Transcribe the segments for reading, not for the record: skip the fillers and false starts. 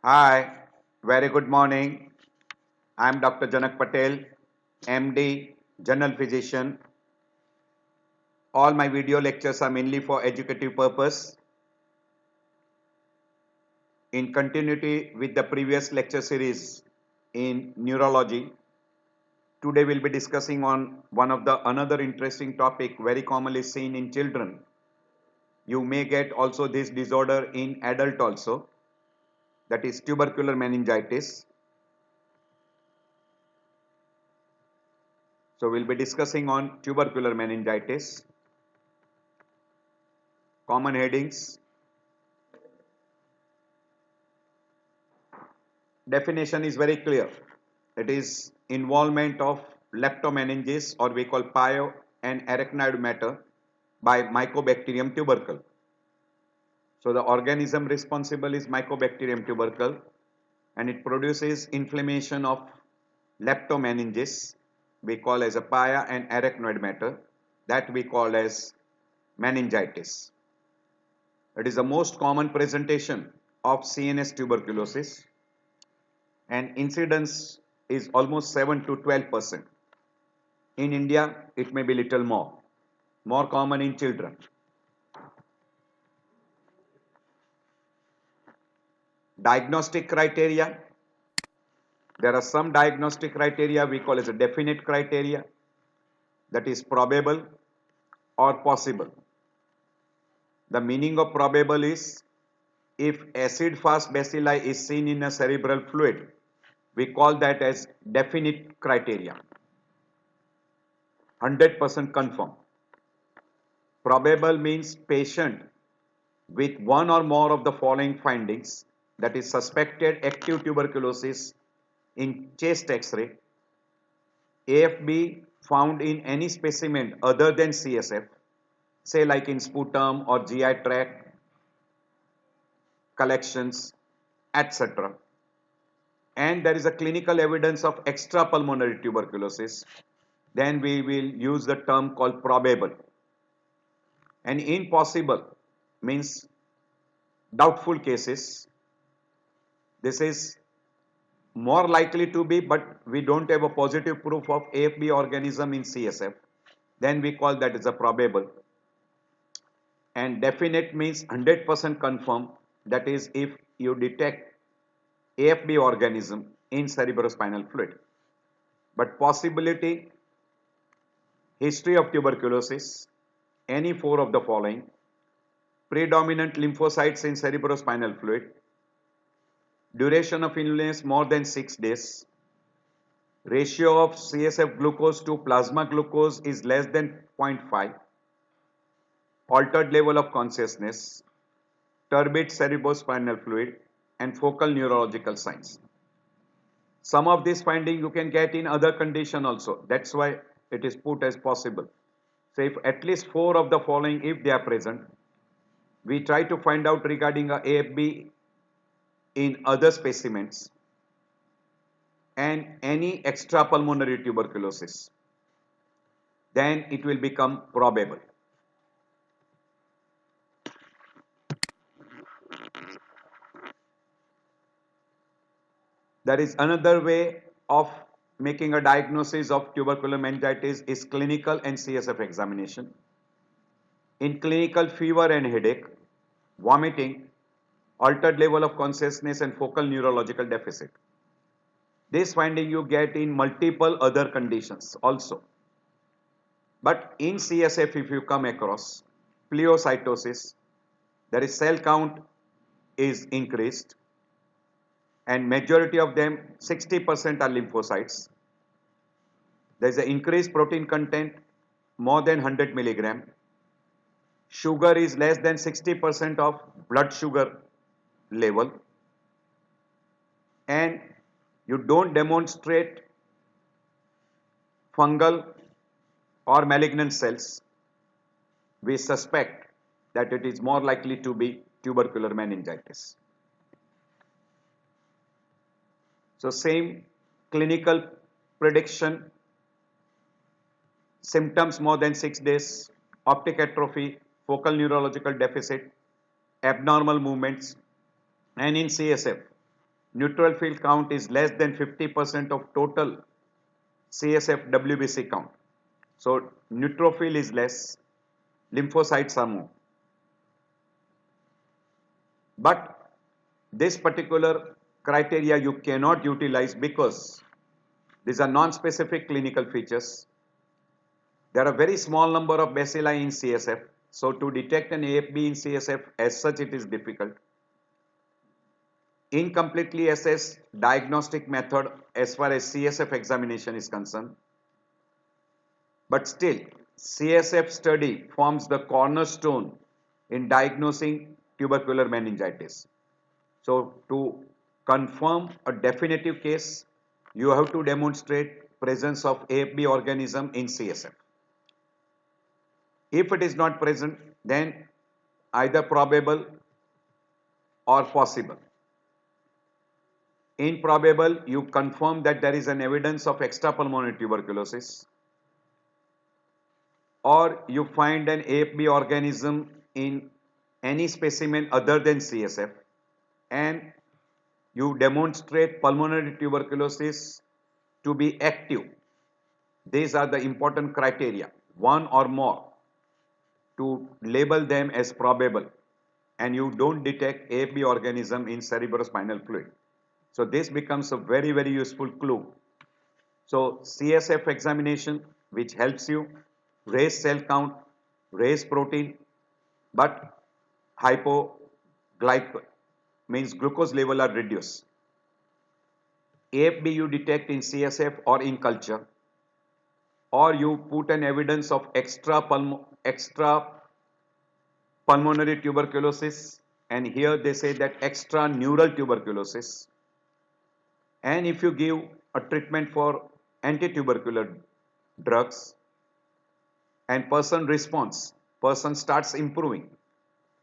Hi, very good morning. I am Dr. Janak Patel, MD, General Physician. All my video lectures are mainly for educative purpose. In continuity with the previous lecture series in neurology, today we'll be discussing on one of the another interesting topic very commonly seen in children. You may get also this disorder in adult also, that is tubercular meningitis. So we'll be discussing on tubercular meningitis. Common headings. Definition is very clear. It is involvement of leptomeninges, or we call pyo and arachnoid matter, by Mycobacterium tubercle. So the organism responsible is Mycobacterium tubercle, and it produces inflammation of leptomeninges, we call as a pia and arachnoid matter, that we call as meningitis. It is the most common presentation of CNS tuberculosis, and incidence is almost 7 to 12%. In India, it may be little more common in children. Diagnostic criteria. There are some diagnostic criteria we call as a definite criteria, that is probable or possible. The meaning of probable is if acid-fast bacilli is seen in a cerebral fluid, we call that as definite criteria. 100% confirm. Probable means patient with one or more of the following findings, that is suspected active tuberculosis in chest X-ray, AFB found in any specimen other than CSF, say like in sputum or GI tract collections, etc. And there is a clinical evidence of extrapulmonary tuberculosis, then we will use the term called probable. And impossible means doubtful cases. This is more likely to be, but we don't have a positive proof of AFB organism in CSF, then we call that as a probable. And definite means 100% confirm, that is if you detect AFB organism in cerebrospinal fluid. But possibility, history of tuberculosis, any four of the following: predominant lymphocytes in cerebrospinal fluid, duration of illness more than 6 days, ratio of CSF glucose to plasma glucose is less than 0.5, altered level of consciousness, turbid cerebrospinal fluid, and focal neurological signs. Some of these findings you can get in other condition also. That's why it is put as possible. So if at least four of the following, if they are present, we try to find out regarding a AFB in other specimens and any extrapulmonary tuberculosis, then it will become probable. There is another way of making a diagnosis of tubercular meningitis is clinical and CSF examination. In clinical, fever and headache, vomiting, altered level of consciousness, and focal neurological deficit. This finding you get in multiple other conditions also. But in CSF, if you come across pleocytosis, there is cell count is increased, and majority of them, 60%, are lymphocytes. There is an increased protein content more than 100 milligram. Sugar is less than 60% of blood sugar level, and you don't demonstrate fungal or malignant cells, we suspect that it is more likely to be tubercular meningitis. So same clinical prediction: symptoms more than 6 days, optic atrophy, focal neurological deficit, abnormal movements, and in CSF, neutrophil count is less than 50% of total CSF WBC count. So neutrophil is less, lymphocytes are more. But this particular criteria you cannot utilize because these are non-specific clinical features. There are very small number of bacilli in CSF. So to detect an AFB in CSF as such it is difficult. Incompletely assessed diagnostic method as far as CSF examination is concerned. But still, CSF study forms the cornerstone in diagnosing tubercular meningitis. So to confirm a definitive case, you have to demonstrate presence of AFB organism in CSF. If it is not present, then either probable or possible. In probable, you confirm that there is an evidence of extrapulmonary tuberculosis, or you find an AFB organism in any specimen other than CSF, and you demonstrate pulmonary tuberculosis to be active. These are the important criteria, one or more, to label them as probable, and you don't detect AFB organism in cerebrospinal fluid. So this becomes a very, very useful clue. So CSF examination, which helps you raise cell count, raise protein, but hypoglycemic means glucose level are reduced. AFB you detect in CSF or in culture, or you put an evidence of extra pulmonary tuberculosis, and here they say that extra neural tuberculosis. And if you give a treatment for anti-tubercular drugs and person responds, person starts improving,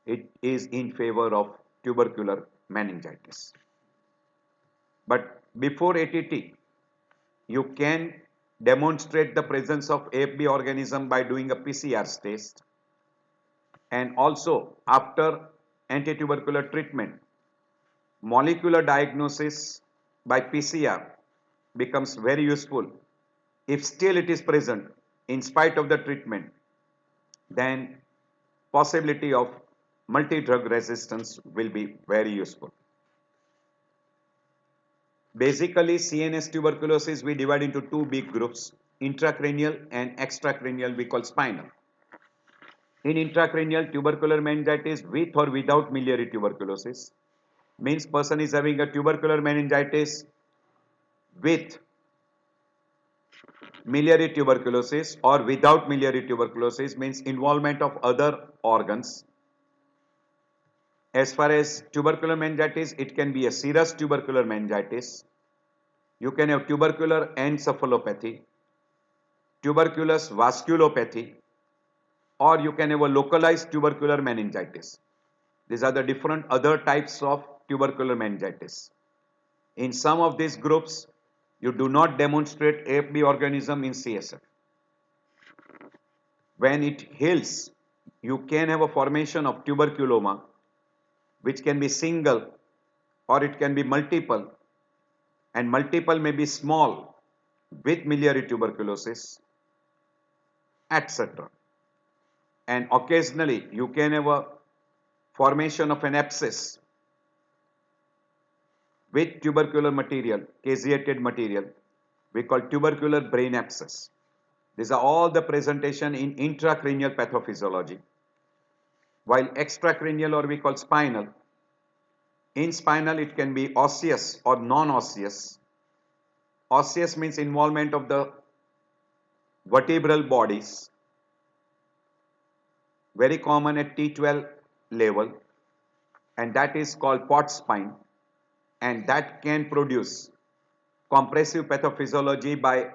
it is in favor of tubercular meningitis. But before ATT, you can demonstrate the presence of AFB organism by doing a PCR test, and also after anti-tubercular treatment, molecular diagnosis by PCR becomes very useful. If still it is present in spite of the treatment, then possibility of multi-drug resistance will be very useful. Basically, CNS tuberculosis we divide into two big groups, intracranial and extracranial we call spinal. In intracranial, tubercular meningitis with or without miliary tuberculosis means person is having a tubercular meningitis with miliary tuberculosis or without miliary tuberculosis means involvement of other organs. As far as tubercular meningitis, it can be a serous tubercular meningitis. You can have tubercular encephalopathy, tuberculous vasculopathy, or you can have a localized tubercular meningitis. These are the different other types of tubercular meningitis. In some of these groups, you do not demonstrate AFB organism in CSF. When it heals, you can have a formation of tuberculoma, which can be single or it can be multiple, and multiple may be small with miliary tuberculosis, etc. And occasionally you can have a formation of an abscess with tubercular material, caseated material, we call tubercular brain abscess. These are all the presentation in intracranial pathophysiology. While extracranial or we call spinal, in spinal it can be osseous or non-osseous. Osseous means involvement of the vertebral bodies, very common at T12 level, and that is called pot spine, and that can produce compressive pathophysiology by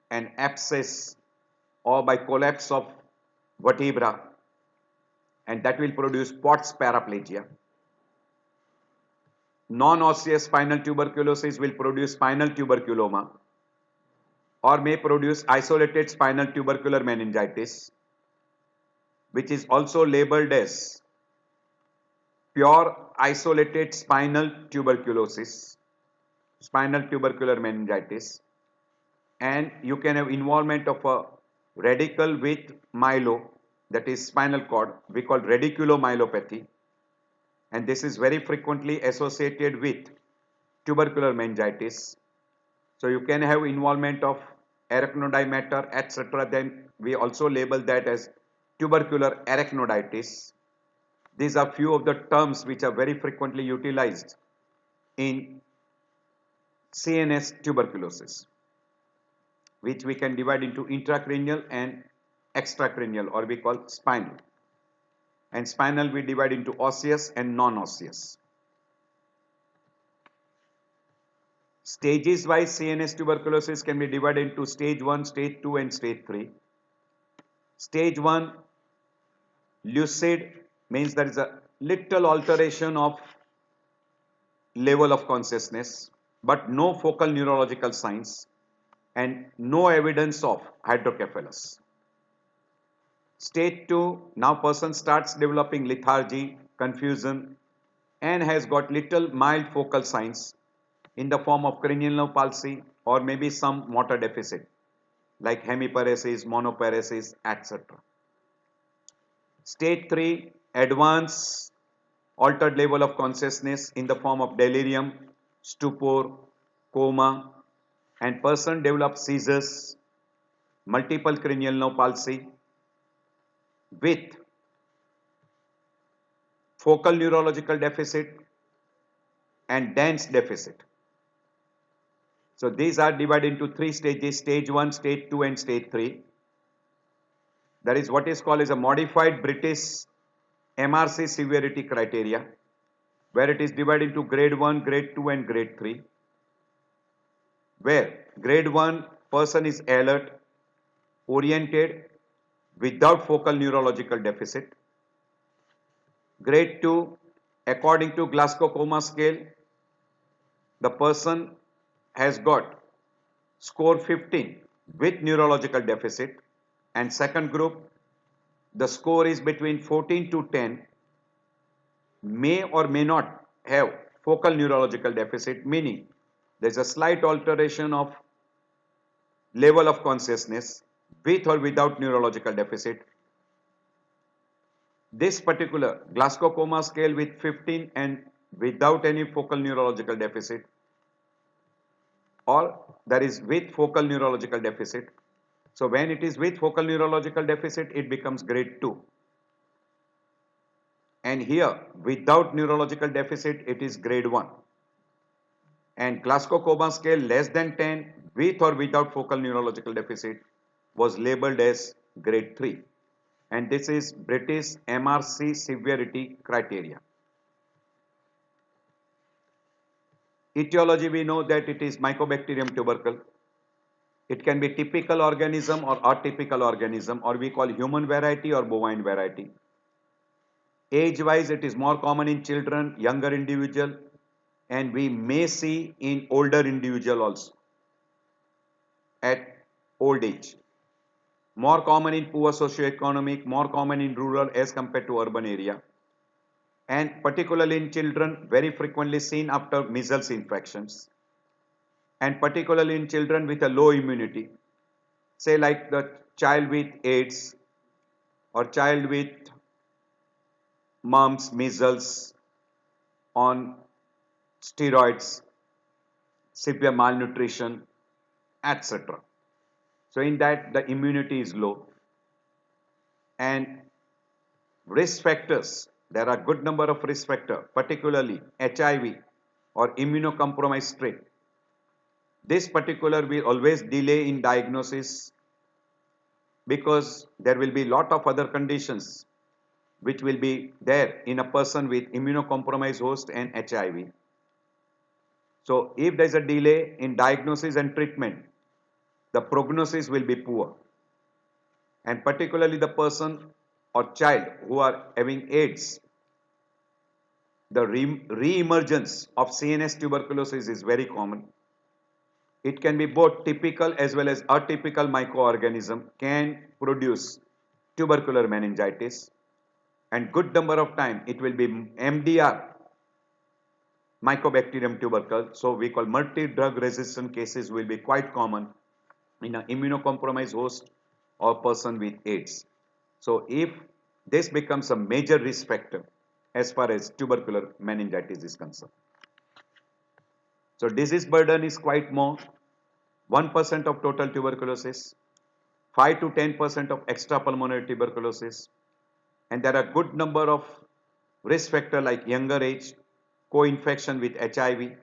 an abscess or by collapse of vertebra, and that will produce Pott's paraplegia. Non-osseous spinal tuberculosis will produce spinal tuberculoma or may produce isolated spinal tubercular meningitis, which is also labeled as pure isolated spinal tuberculosis, spinal tubercular meningitis, and you can have involvement of a radical with myelo, that is spinal cord, we call radiculomyelopathy, and this is very frequently associated with tubercular meningitis. So you can have involvement of arachnoid matter, etc. Then we also label that as tubercular arachnoiditis. These are few of the terms which are very frequently utilized in CNS tuberculosis, which we can divide into intracranial and extracranial, or we call spinal. And spinal we divide into osseous and non-osseous. Stages wise CNS tuberculosis can be divided into stage 1, stage 2 and stage 3. Stage 1 lucid means there is a little alteration of level of consciousness but no focal neurological signs and no evidence of hydrocephalus. Stage 2, now person starts developing lethargy, confusion and has got little mild focal signs in the form of cranial nerve palsy or maybe some motor deficit like hemiparesis, monoparesis, etc. Stage 3, advanced altered level of consciousness in the form of delirium, stupor, coma, and person develops seizures, multiple cranial nerve palsy with focal neurological deficit and dense deficit. So these are divided into three stages, stage 1, stage 2 and stage 3. That is what is called as a modified British MRC severity criteria, where it is divided into grade 1, grade 2 and grade 3, where grade 1 person is alert, oriented, without focal neurological deficit. Grade 2, according to Glasgow Coma scale, the person has got score 15 with neurological deficit, and second group the score is between 14 to 10, may or may not have focal neurological deficit, meaning there is a slight alteration of level of consciousness with or without neurological deficit. This particular Glasgow Coma scale with 15 and without any focal neurological deficit, or that is with focal neurological deficit. So when it is with focal neurological deficit, it becomes grade 2. And here without neurological deficit, it is grade 1. And Glasgow Coma scale less than 10 with or without focal neurological deficit was labeled as grade 3. And this is British MRC severity criteria. Etiology, we know that it is Mycobacterium tubercle. It can be typical organism or atypical organism, or we call human variety or bovine variety. Age wise, it is more common in children, younger individual, and we may see in older individual also at old age. More common in poor socio-economic, more common in rural as compared to urban area. And particularly in children, very frequently seen after measles infections. And particularly in children with a low immunity, say like the child with AIDS or child with mumps, measles on steroids, severe malnutrition, etc. So in that the immunity is low. And risk factors, there are good number of risk factors, particularly HIV or immunocompromised trait. This particular will always delay in diagnosis because there will be lot of other conditions which will be there in a person with immunocompromised host and HIV. So if there is a delay in diagnosis and treatment, the prognosis will be poor. And particularly the person or child who are having AIDS, the re-emergence of CNS tuberculosis is very common. It can be both typical as well as atypical microorganism can produce tubercular meningitis. and good number of time it will be MDR, Mycobacterium tubercle. So we call multi-drug resistant cases will be quite common in an immunocompromised host or person with AIDS. So if this becomes a major risk factor as far as tubercular meningitis is concerned. So disease burden is quite more, 1% of total tuberculosis, 5 to 10% of extrapulmonary tuberculosis, and there are good number of risk factor like younger age, co-infection with HIV.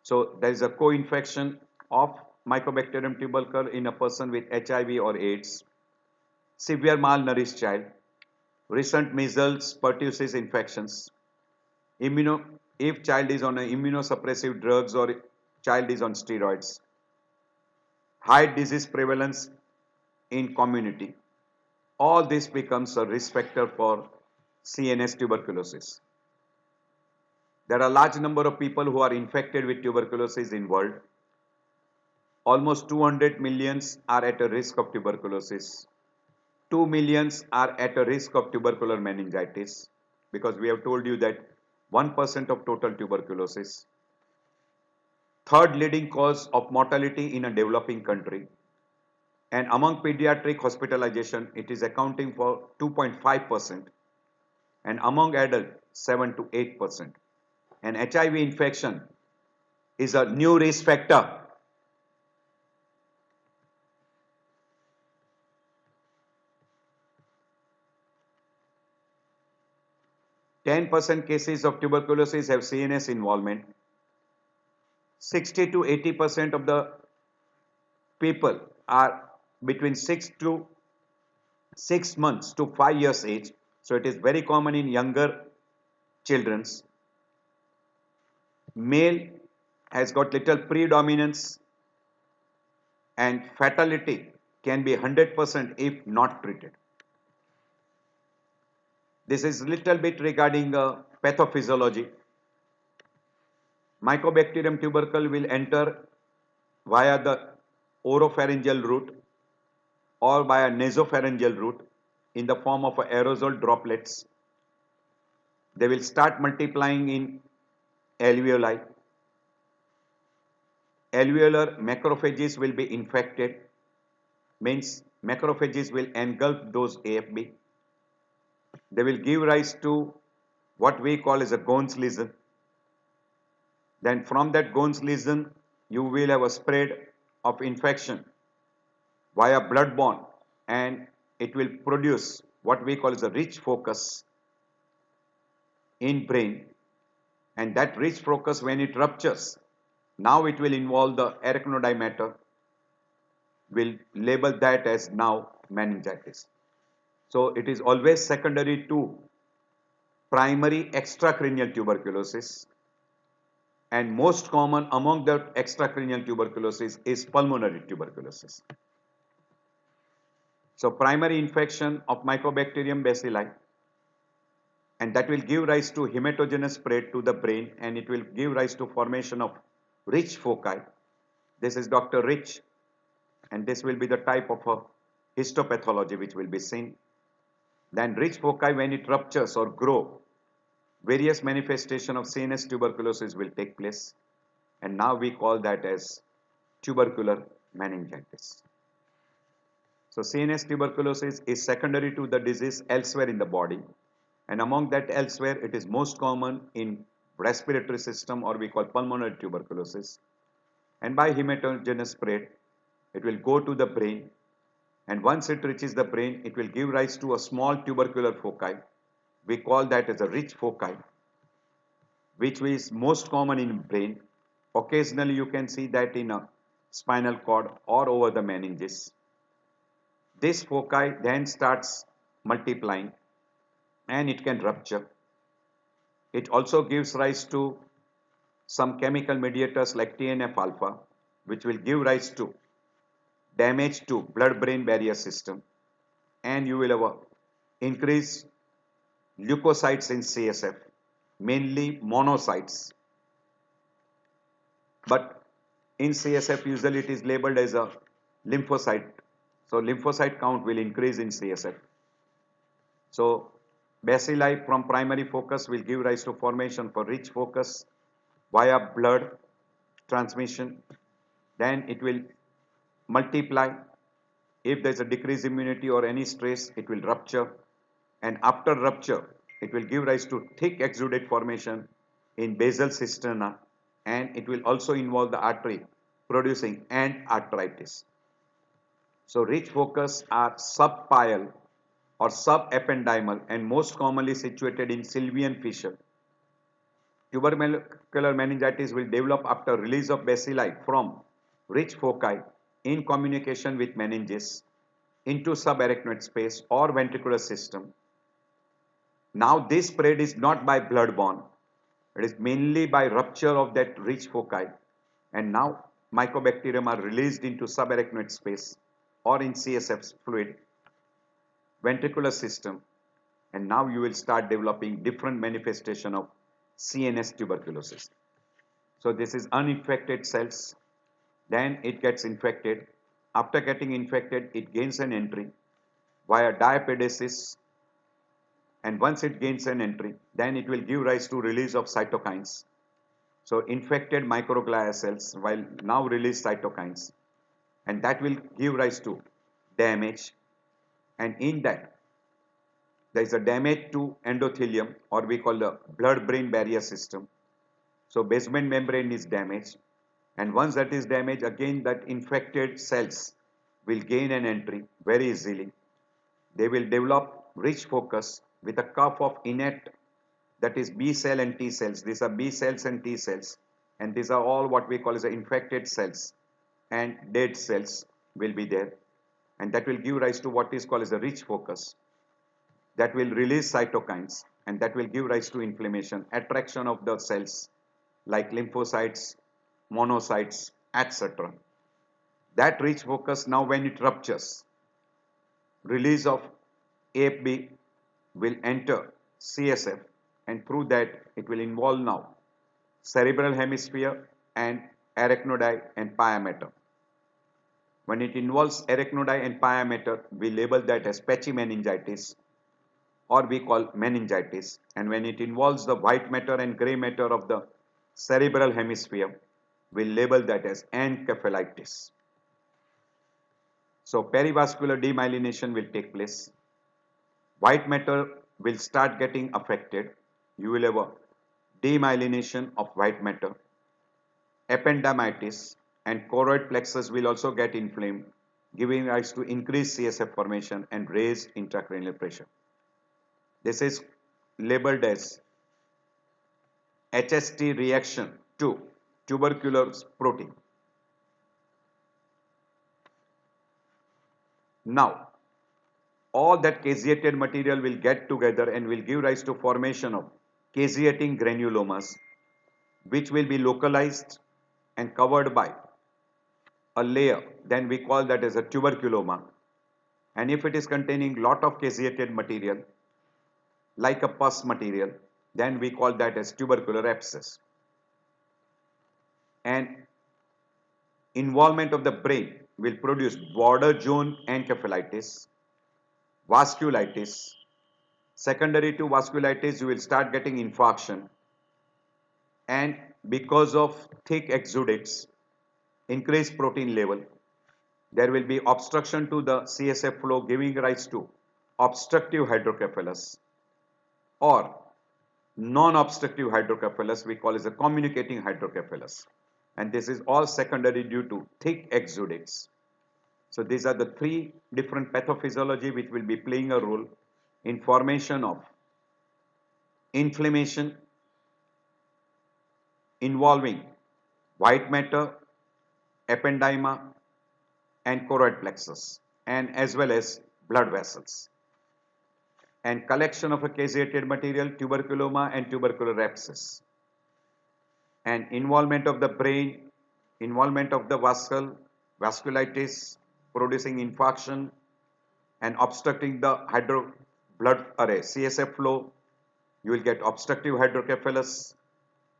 So there is a co-infection of Mycobacterium tubercle in a person with HIV or AIDS, severe malnourished child, recent measles, pertussis infections, if child is on immunosuppressive drugs or child is on steroids, high disease prevalence in community. All this becomes a risk factor for CNS tuberculosis. There are a large number of people who are infected with tuberculosis in world. Almost 200 millions are at a risk of tuberculosis. 2 millions are at a risk of tubercular meningitis, because we have told you that 1% of total tuberculosis. Third leading cause of mortality in a developing country. And among pediatric hospitalization, it is accounting for 2.5%, and among adult 7 to 8%. And HIV infection is a new risk factor. %10 cases of tuberculosis have CNS involvement. 60 to 80% of the people are between 6 months to 5 years age. So it is very common in younger children. Male has got little predominance, and fatality can be 100% if not treated. This is little bit regarding pathophysiology. Mycobacterium tubercle will enter via the oropharyngeal route or via nasopharyngeal route in the form of aerosol droplets. They will start multiplying in alveoli. Alveolar macrophages will be infected, means macrophages will engulf those AFB. They will give rise to what we call as a Ghon's lesion. Then from that Ghon's lesion, you will have a spread of infection via bloodborne, and it will produce what we call as a rich focus in brain, and that rich focus, when it ruptures, now it will involve the arachnoid, will label that as now meningitis. So it is always secondary to primary extracranial tuberculosis, and most common among the extracranial tuberculosis is pulmonary tuberculosis. So primary infection of Mycobacterium bacilli, and that will give rise to hematogenous spread to the brain, and it will give rise to formation of rich foci. This is Dr. Rich, and this will be the type of a histopathology which will be seen. Then rich foci, when it ruptures or grow, various manifestation of CNS tuberculosis will take place, and now we call that as tubercular meningitis. So CNS tuberculosis is secondary to the disease elsewhere in the body, and among that elsewhere it is most common in respiratory system, or we call pulmonary tuberculosis, and by hematogenous spread it will go to the brain, and once it reaches the brain it will give rise to a small tubercular foci. We call that as a rich foci, which is most common in brain. Occasionally you can see that in a spinal cord or over the meninges. This foci then starts multiplying, and it can rupture. It also gives rise to some chemical mediators like TNF alpha, which will give rise to damage to blood-brain barrier system, and you will have a increased leukocytes in CSF, mainly monocytes. But in CSF usually it is labeled as a lymphocyte. So lymphocyte count will increase in CSF. So Bacilli from primary focus will give rise to formation for rich focus via blood transmission. Then it will multiply. If there is a decreased immunity or any stress, it will rupture. And after rupture, it will give rise to thick exudate formation in basal cisterna, and it will also involve the artery producing and arteritis. So rich focus are subpial or subependymal and most commonly situated in sylvian fissure. Tubercular meningitis will develop after release of bacilli from rich foci in communication with meninges into subarachnoid space or ventricular system. Now this spread is not by blood-borne, it is mainly by rupture of that rich foci, and now mycobacterium are released into subarachnoid space or in CSF fluid, ventricular system, and now you will start developing different manifestation of CNS tuberculosis. So this is uninfected cells, then it gets infected. After getting infected, it gains an entry via diapedesis, and once it gains an entry, then it will give rise to release of cytokines. So infected microglia cells will now release cytokines, and that will give rise to damage, and in that there is a damage to endothelium, or we call the blood-brain barrier system. So basement membrane is damaged, and once that is damaged, again that infected cells will gain an entry very easily. They will develop rich focus with a cuff of innate, that is B cell and T cells. These are B cells and T cells, and these are all what we call as the infected cells, and dead cells will be there, and that will give rise to what is called as a rich focus that will release cytokines, and that will give rise to inflammation, attraction of the cells like lymphocytes, monocytes, etc. That rich focus, now when it ruptures, release of AFB will enter CSF, and through that it will involve now cerebral hemisphere and arachnoidi and pia mater. When it involves arachnoidi and pia mater, we label that as Patchy Meningitis, or we call meningitis, and when it involves the white matter and grey matter of the cerebral hemisphere, we label that as encephalitis. So perivascular demyelination will take place. White matter will start getting affected. You will have a demyelination of white matter. Ependymitis and choroid plexus will also get inflamed, giving rise to increased CSF formation and raised intracranial pressure. This is labeled as HST reaction to tubercular protein. Now, all that caseated material will get together and will give rise to formation of caseating granulomas, which will be localized and covered by a layer. Then we call that as a tuberculoma. And if it is containing lot of caseated material, like a pus material, then we call that as tubercular abscess. And involvement of the brain will produce border zone encephalitis, vasculitis. Secondary to vasculitis, you will start getting infarction, and because of thick exudates, increased protein level, there will be obstruction to the CSF flow, giving rise to obstructive hydrocephalus, or non-obstructive hydrocephalus we call as a communicating hydrocephalus, and this is all secondary due to thick exudates. So these are the three different pathophysiology which will be playing a role in formation of inflammation involving white matter, ependyma and choroid plexus, and as well as blood vessels, and collection of a caseated material, tuberculoma and tubercular abscess, and involvement of the brain, involvement of the vasculitis producing infarction and obstructing the blood array CSF flow, you will get obstructive hydrocephalus,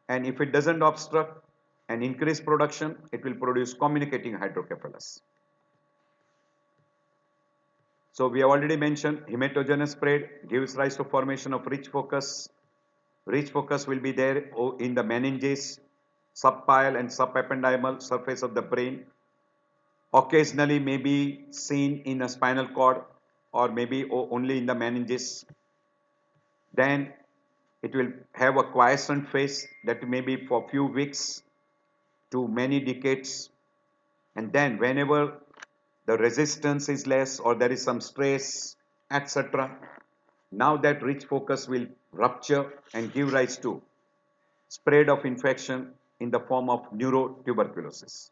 and if it doesn't obstruct and increase production, it will produce communicating hydrocephalus. So we have already mentioned hematogenous spread gives rise to formation of rich focus. Rich focus will be there in the meninges, subpial and subependymal surface of the brain. Occasionally may be seen in a spinal cord or maybe only in the meninges. Then it will have a quiescent phase that may be for few weeks to many decades. And then whenever the resistance is less or there is some stress, etc., now that rich focus will rupture and give rise to spread of infection in the form of neurotuberculosis.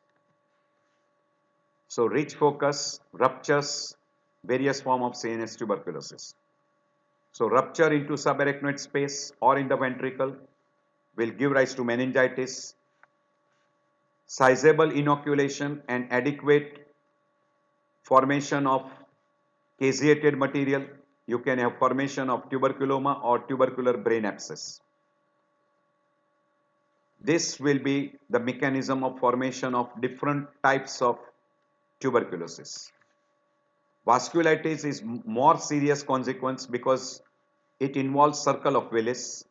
So rich focus ruptures various form of CNS tuberculosis. So rupture into subarachnoid space or in the ventricle will give rise to meningitis. Sizable inoculation and adequate formation of caseated material, you can have formation of tuberculoma or tubercular brain abscess. This will be the mechanism of formation of different types of tuberculosis. Vasculitis is more serious consequence because it involves circle of Willis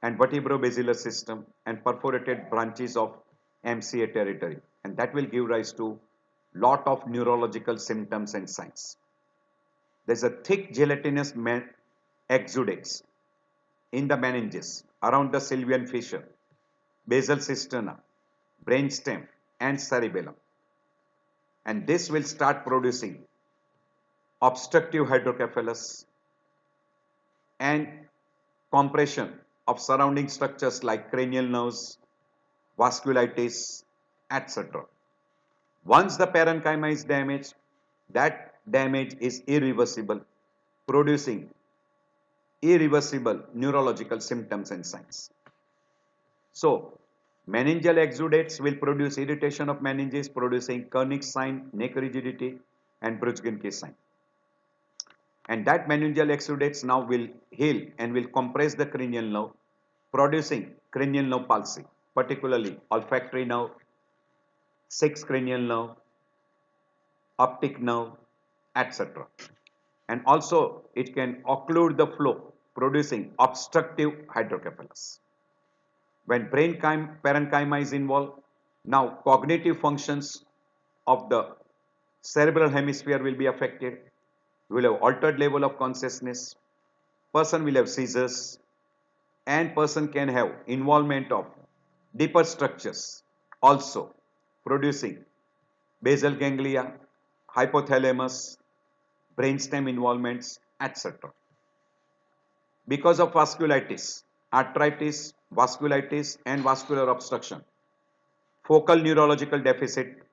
and vertebrobasilar system and perforated branches of MCA territory, and that will give rise to lot of neurological symptoms and signs. There is a thick gelatinous exudates in the meninges around the sylvian fissure, basal cisterna, brainstem and cerebellum, and this will start producing obstructive hydrocephalus and compression of surrounding structures like cranial nerves, vasculitis, etc. Once the parenchyma is damaged, that damage is irreversible, producing irreversible neurological symptoms and signs. So, meningeal exudates will produce irritation of meninges, producing Kernig sign, neck rigidity, and Brugschke sign. And that meningeal exudates now will heal and will compress the cranial nerve, producing cranial nerve palsy, particularly olfactory nerve, sixth cranial nerve, optic nerve, etc. And also it can occlude the flow, producing obstructive hydrocephalus. When brain parenchyma is involved, now cognitive functions of the cerebral hemisphere will be affected. You will have altered level of consciousness, person will have seizures, and person can have involvement of deeper structures also, producing basal ganglia, hypothalamus, brainstem involvements, etc. Because of vasculitis, arthritis, vasculitis and vascular obstruction, focal neurological deficit,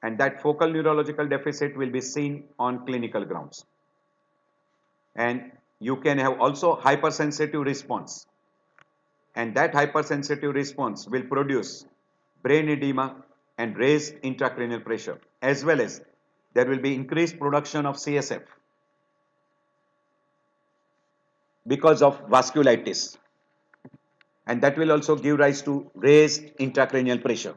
and that focal neurological deficit will be seen on clinical grounds. And you can have also hypersensitive response, and that hypersensitive response will produce brain edema and raised intracranial pressure, as well as there will be increased production of CSF because of vasculitis, and that will also give rise to raised intracranial pressure.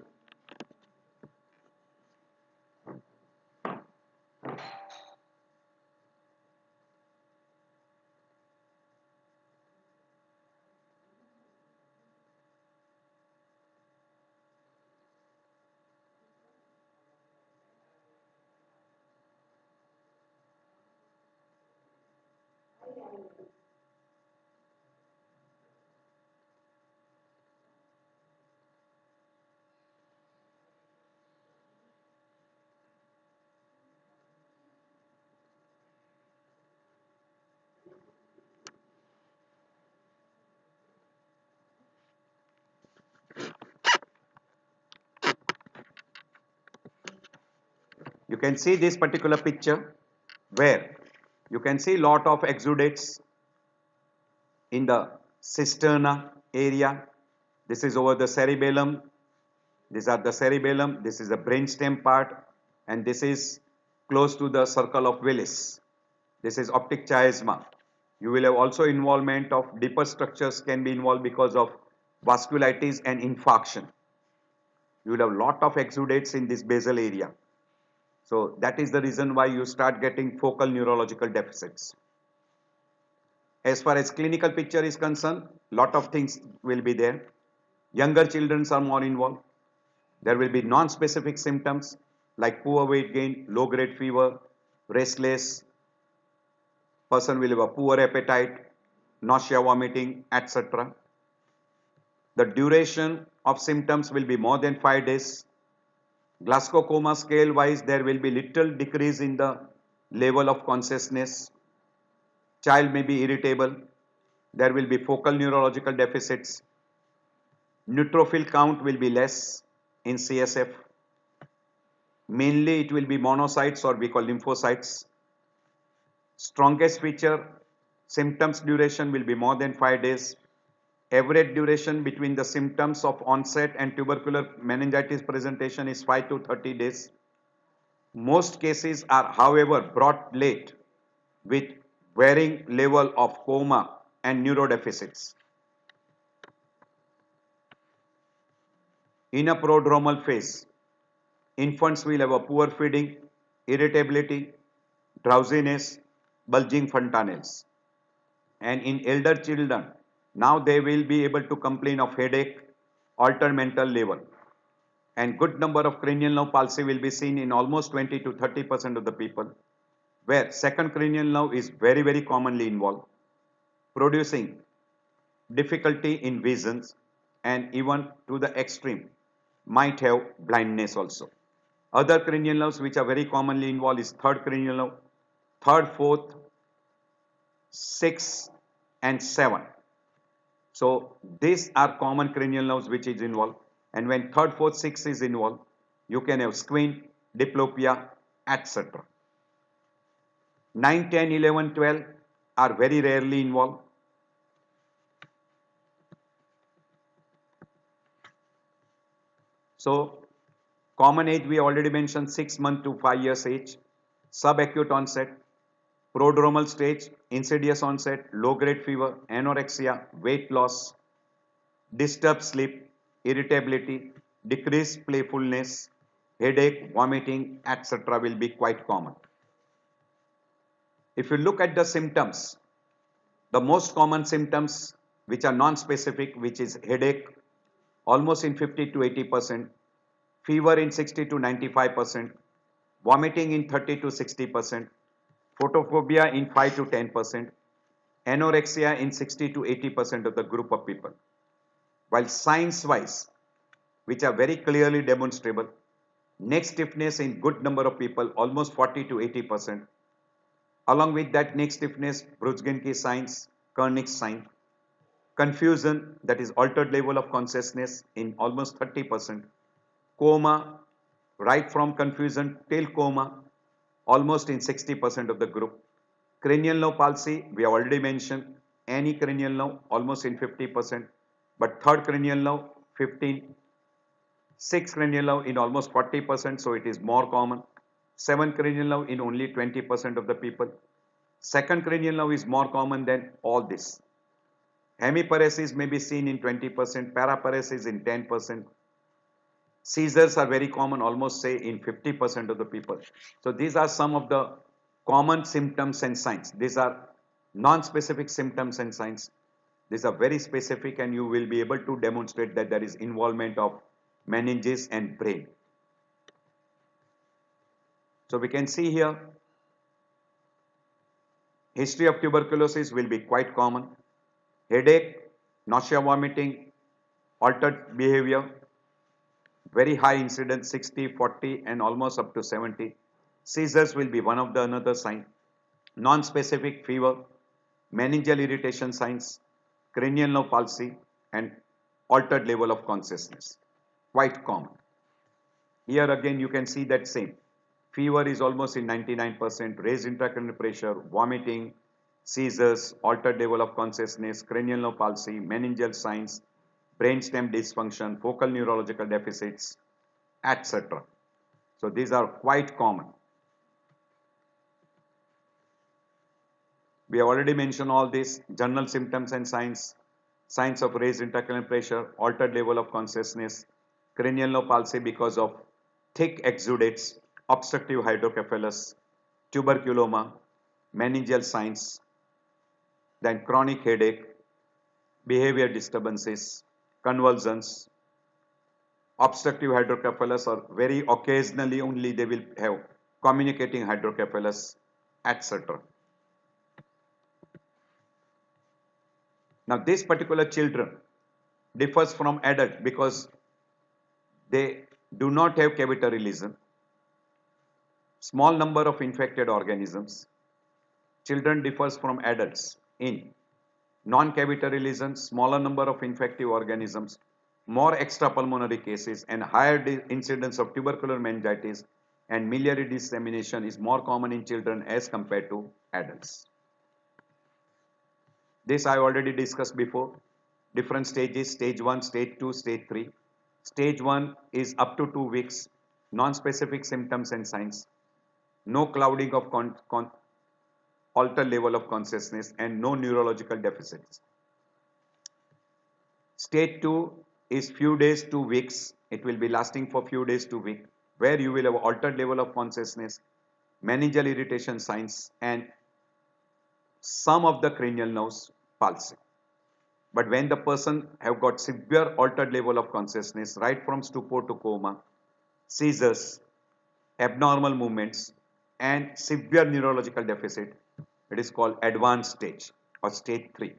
You can see this particular picture where you can see lot of exudates in the cisterna area. This is over the cerebellum. These are the cerebellum. This is the brainstem part, and this is close to the circle of Willis. This is optic chiasma. You will have also involvement of deeper structures can be involved because of vasculitis and infarction. You will have lot of exudates in this basal area. So that is the reason why you start getting focal neurological deficits. As far as clinical picture is concerned, lot of things will be there. Younger children are more involved. There will be non-specific symptoms like poor weight gain, low-grade fever, restless, person will have a poor appetite, nausea, vomiting, etc. The duration of symptoms will be more than 5 days. Glasgow Coma scale wise, there will be little decrease in the level of consciousness. Child may be irritable. There will be focal neurological deficits. Neutrophil count will be less in CSF. Mainly it will be monocytes or we call lymphocytes. Strongest feature, symptoms duration will be more than 5 days. Average duration between the symptoms of onset and tubercular meningitis presentation is 5 to 30 days. Most cases are, however, brought late with varying level of coma and neurodeficits. In a prodromal phase, infants will have a poor feeding, irritability, drowsiness, bulging fontanelles. And in elder children, now they will be able to complain of headache, altered mental level. And good number of cranial nerve palsy will be seen in almost 20 to 30% of the people, where second cranial nerve is very commonly involved, producing difficulty in visions and even to the extreme might have blindness also. Other cranial nerves which are very commonly involved is third cranial nerve, third, fourth, 6 and 7. So these are common cranial nerves which is involved, and when third, fourth, 6 is involved, you can have squint, diplopia, etc. 9, 10, 11, 12 are very rarely involved. So common age we already mentioned 6 months to 5 years age, subacute onset, prodromal stage, insidious onset, low grade fever, anorexia, weight loss, disturbed sleep, irritability, decreased playfulness, headache, vomiting, etc. will be quite common. If you look at the symptoms, the most common symptoms which are non-specific, which is headache, almost in 50 to 80%, fever in 60 to 95%, vomiting in 30 to 60%, photophobia in 5 to 10%, anorexia in 60 to 80% of the group of people. While science-wise, which are very clearly demonstrable, neck stiffness in good number of people, almost 40 to 80%. Along with that neck stiffness, Brudzinski signs, Kernick sign. Confusion, that is altered level of consciousness in almost 30%. Coma, right from confusion till coma, almost in 60% of the group. Cranial nerve palsy, we have already mentioned, any cranial nerve, almost in 50%, but third cranial nerve, 15, 6 cranial nerve in almost 40%, so it is more common. 7 cranial nerve in only 20% of the people. Second cranial nerve is more common than all this. Hemiparesis may be seen in 20%, paraparesis in 10%. Seizures are very common, almost say in 50% of the people. So these are some of the common symptoms and signs. These are non-specific symptoms and signs. These are very specific, and you will be able to demonstrate that there is involvement of meninges and brain. So we can see here, history of tuberculosis will be quite common. Headache, nausea, vomiting, altered behavior, very high incidence 60, 40 and almost up to 70. Seizures will be one of the another sign. Non-specific fever, meningeal irritation signs, cranial nerve palsy and altered level of consciousness. Quite common. Here again you can see that same. Fever is almost in 99%, raised intracranial pressure, vomiting, seizures, altered level of consciousness, cranial nerve palsy, meningeal signs, brainstem dysfunction, focal neurological deficits, etc. So these are quite common. We have already mentioned all this, general symptoms and signs, signs of raised intracranial pressure, altered level of consciousness, cranial nerve palsy because of thick exudates, obstructive hydrocephalus, tuberculoma, meningeal signs, then chronic headache, behavior disturbances, convulsions, obstructive hydrocephalus, or very occasionally only they will have communicating hydrocephalus, etc. Now this particular children differs from adults because they do not have cavitary lesion, small number of infected organisms. Children differs from adults in non-cavitary lesions, smaller number of infective organisms, more extrapulmonary cases, and higher incidence of tubercular meningitis and miliary dissemination is more common in children as compared to adults. This I already discussed before. Different stages, stage 1, stage 2, stage 3. Stage 1 is up to 2 weeks, non-specific symptoms and signs, no clouding of altered level of consciousness, and no neurological deficits. Stage 2 is few days to weeks. It will be lasting for few days to week, where you will have altered level of consciousness, meningeal irritation signs, and some of the cranial nerves palsy. But when the person have got severe altered level of consciousness, right from stupor to coma, seizures, abnormal movements, and severe neurological deficit, it is called advanced stage or stage 3.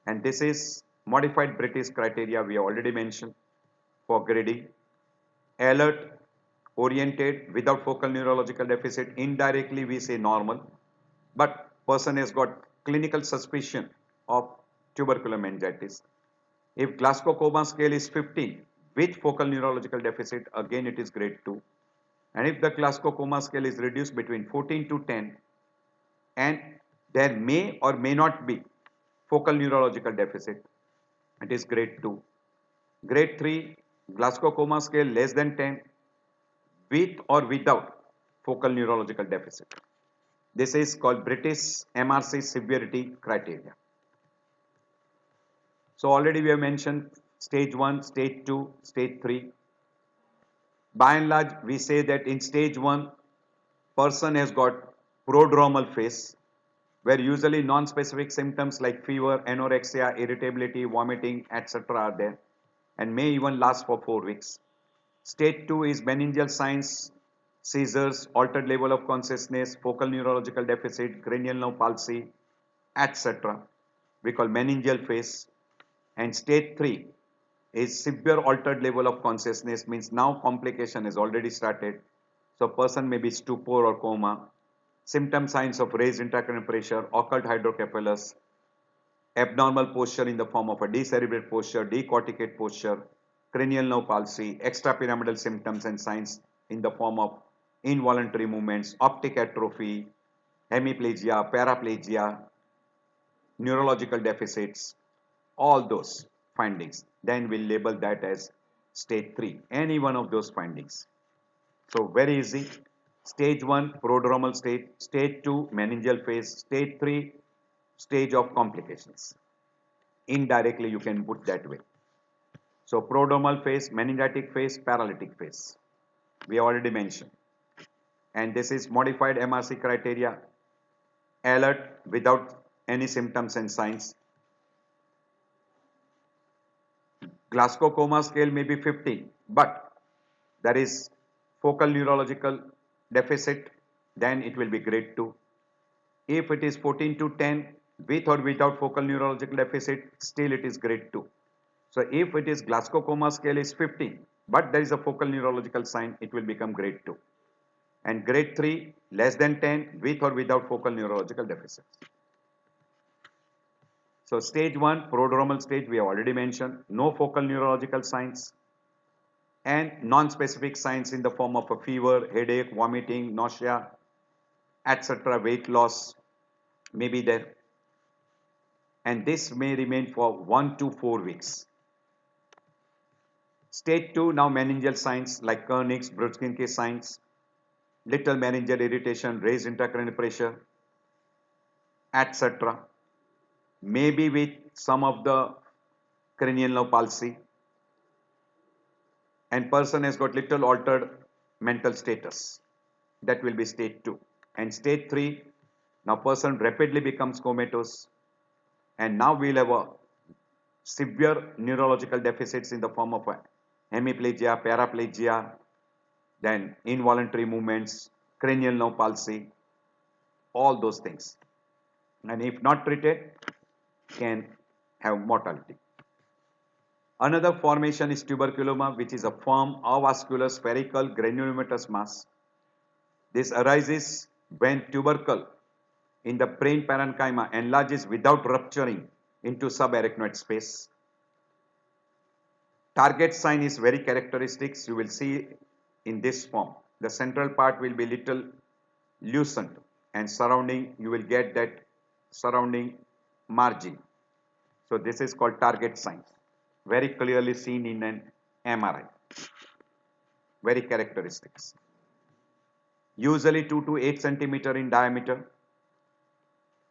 And this is modified British criteria we already mentioned for grading. Alert, oriented, without focal neurological deficit, indirectly we say normal, but person has got clinical suspicion of tubercular meningitis. If Glasgow Coma scale is 15 with focal neurological deficit, again it is grade 2. And if the Glasgow Coma scale is reduced between 14 to 10 and there may or may not be focal neurological deficit, it is grade 2. Grade 3, Glasgow Coma scale less than 10 with or without focal neurological deficit. This is called British MRC severity criteria. So already we have mentioned stage 1, stage 2, stage 3. By and large, we say that in stage 1, person has got prodromal phase, where usually non-specific symptoms like fever, anorexia, irritability, vomiting, etc. are there and may even last for 4 weeks. Stage 2 is meningeal signs, seizures, altered level of consciousness, focal neurological deficit, cranial nerve palsy, etc. We call meningeal phase. And stage 3 is severe altered level of consciousness, means now complication has already started. So person may be stupor or coma. Symptom signs of raised intracranial pressure, occult hydrocephalus, abnormal posture in the form of a decerebrate posture, decorticate posture, cranial nerve palsy, extrapyramidal symptoms and signs in the form of involuntary movements, optic atrophy, hemiplegia, paraplegia, neurological deficits, all those findings. Then we'll label that as stage 3, any one of those findings. So very easy. Stage 1, prodromal stage. Stage 2, meningeal phase. Stage 3, stage of complications. Indirectly, you can put that way. So prodromal phase, meningitic phase, paralytic phase. We already mentioned. And this is modified MRC criteria. Alert without any symptoms and signs. Glasgow Coma scale may be 50, but there is focal neurological deficit, then it will be grade 2. If it is 14 to 10 with or without focal neurological deficit, still it is grade 2. So if it is Glasgow Coma scale is 50, but there is a focal neurological sign, it will become grade 2. And grade 3, less than 10 with or without focal neurological deficit. So stage 1, prodromal stage, we have already mentioned, no focal neurological signs and non-specific signs in the form of a fever, headache, vomiting, nausea, etc. Weight loss may be there. And this may remain for 1 to 4 weeks. Stage 2, now meningeal signs like Kernick's, Brudzinski signs, little meningeal irritation, raised intracranial pressure, etc. Maybe with some of the cranial nerve palsy, and person has got little altered mental status. That will be stage 2. And stage 3, now person rapidly becomes comatose, and now we'll have a severe neurological deficits in the form of hemiplegia, paraplegia, then involuntary movements, cranial nerve palsy, all those things. And if not treated, can have mortality. Another formation is tuberculoma, which is a firm avascular spherical granulomatous mass. This arises when tubercle in the brain parenchyma enlarges without rupturing into subarachnoid space. Target sign is very characteristic. You will see in this form. The central part will be little loosened, and surrounding you will get that surrounding margin. So this is called target sign. Very clearly seen in an MRI. Very characteristics. Usually 2 to 8 centimeter in diameter,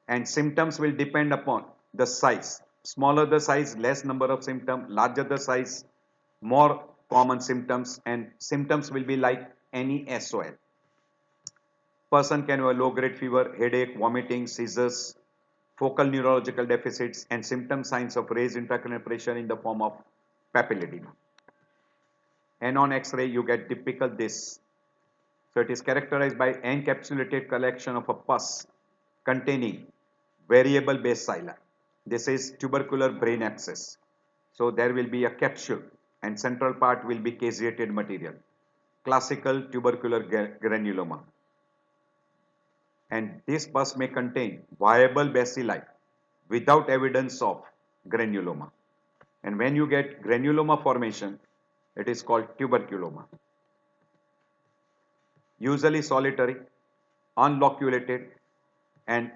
and symptoms will depend upon the size. Smaller the size, less number of symptoms. Larger the size, more common symptoms, and symptoms will be like any SOL. Person can have a low-grade fever, headache, vomiting, seizures, focal neurological deficits, and symptom signs of raised intracranial pressure in the form of papilledema. And on X-ray, you get typical this. So it is characterized by encapsulated collection of a pus containing variable bacilli. This is tubercular brain abscess. So there will be a capsule, and central part will be caseated material. Classical tubercular granuloma. And this pus may contain viable bacilli without evidence of granuloma. And when you get granuloma formation, it is called tuberculoma. Usually solitary, unloculated, and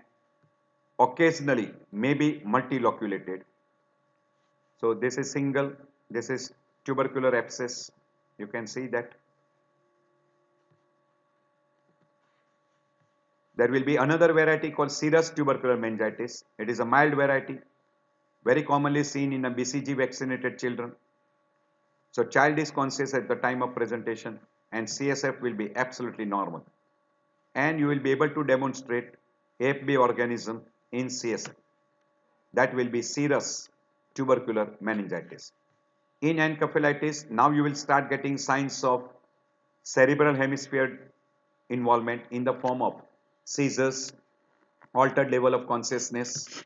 occasionally maybe multiloculated. So this is single, this is tubercular abscess. You can see that. There will be another variety called Serous tubercular meningitis. It is a mild variety, very commonly seen in a BCG vaccinated children. So child is conscious at the time of presentation, and CSF will be absolutely normal. And you will be able to demonstrate AFB organism in CSF. That will be serous tubercular meningitis. In encephalitis, now you will start getting signs of cerebral hemisphere involvement in the form of seizures, altered level of consciousness,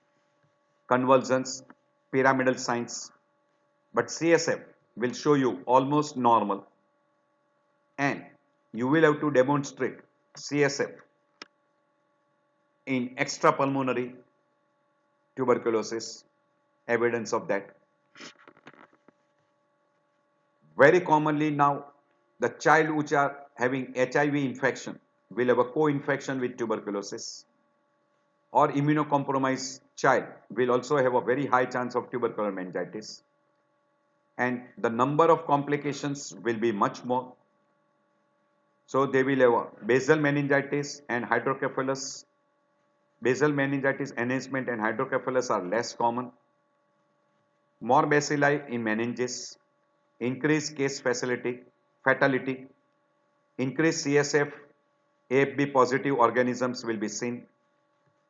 convulsions, pyramidal signs. But CSF will show you almost normal, and you will have to demonstrate CSF in extrapulmonary tuberculosis, evidence of that. Very commonly now, the child which are having HIV infection will have a co-infection with tuberculosis, or immunocompromised child will also have a very high chance of tubercular meningitis, and the number of complications will be much more. So they will have a basal meningitis and hydrocephalus. Basal meningitis enhancement and hydrocephalus are less common. More bacilli in meninges, increased case fatality, increased CSF, AFB positive organisms will be seen,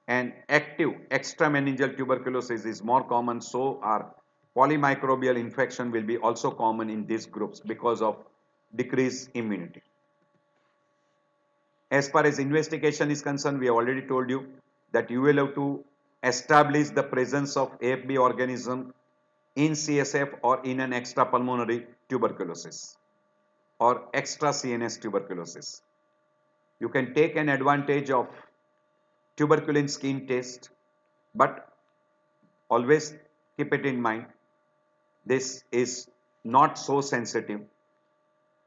and active extrameningeal tuberculosis is more common, so our polymicrobial infection will be also common in these groups because of decreased immunity. As far as investigation is concerned, we have already told you that you will have to establish the presence of AFB organism in CSF or in an extrapulmonary tuberculosis or extra CNS tuberculosis. You can take an advantage of tuberculin skin test, but always keep it in mind, this is not so sensitive.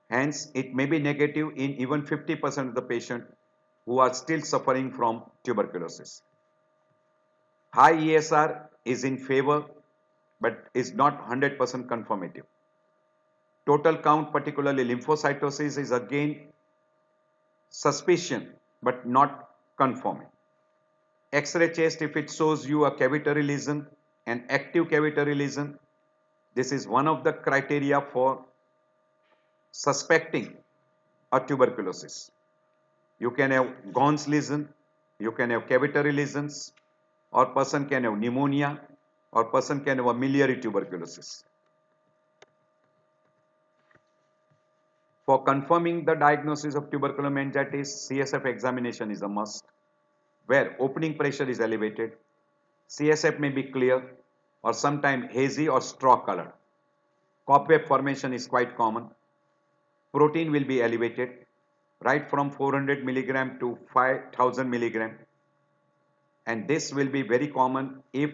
Hence, it may be negative in even 50% of the patient who are still suffering from tuberculosis. High ESR is in favor, but is not 100% confirmative. Total count, particularly lymphocytosis, is again suspicion, but not confirming. X-ray chest, if it shows you a cavitary lesion, an active cavitary lesion, This is one of the criteria for suspecting a tuberculosis. You can have Gons lesion, you can have cavitary lesions, or person can have pneumonia, or person can have a miliary tuberculosis. For confirming the diagnosis of tubercular meningitis, CSF examination is a must, where opening pressure is elevated. CSF may be clear or sometimes hazy or straw colored. Cobweb formation is quite common. Protein will be elevated right from 400 milligram to 5000 milligram, and this will be very common if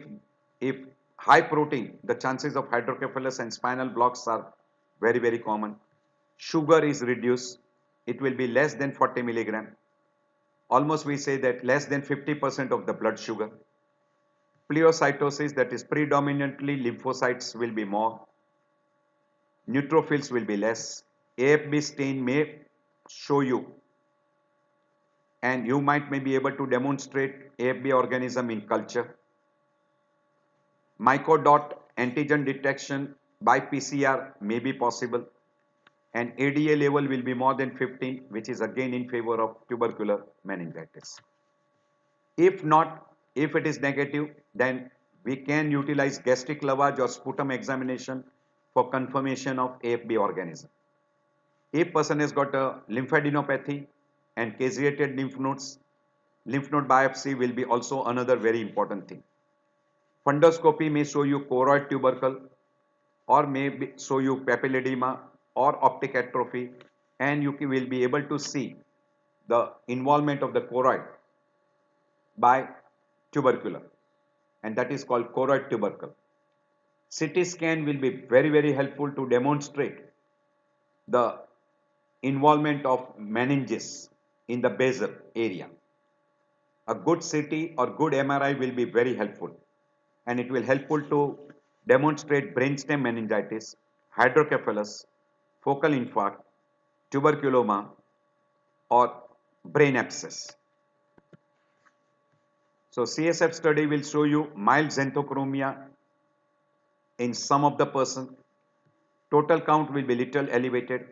high protein, the chances of hydrocephalus and spinal blocks are very common. Sugar is reduced, it will be less than 40 milligram. Almost we say that less than 50% of the blood sugar. Pleocytosis, that is predominantly lymphocytes, will be more. Neutrophils will be less. AFB stain may show you, and you may be able to demonstrate AFB organism in culture. Microdot antigen detection by PCR may be possible, and ADA level will be more than 15, which is again in favor of tubercular meningitis. If not, if it is negative, then we can utilize gastric lavage or sputum examination for confirmation of AFB organism. If person has got a lymphadenopathy and caseated lymph nodes, lymph node biopsy will be also another very important thing. Fundoscopy may show you choroid tubercle, or may show you papilledema or optic atrophy, and you will be able to see the involvement of the choroid by tubercular, and that is called choroid tubercle. CT scan will be very helpful to demonstrate the involvement of meninges in the basal area. A good CT or good MRI will be very helpful, and it will helpful to demonstrate brainstem meningitis, hydrocephalus, focal infarct, tuberculoma, or brain abscess. So CSF study will show you mild xanthochromia in some of the person. Total count will be little elevated.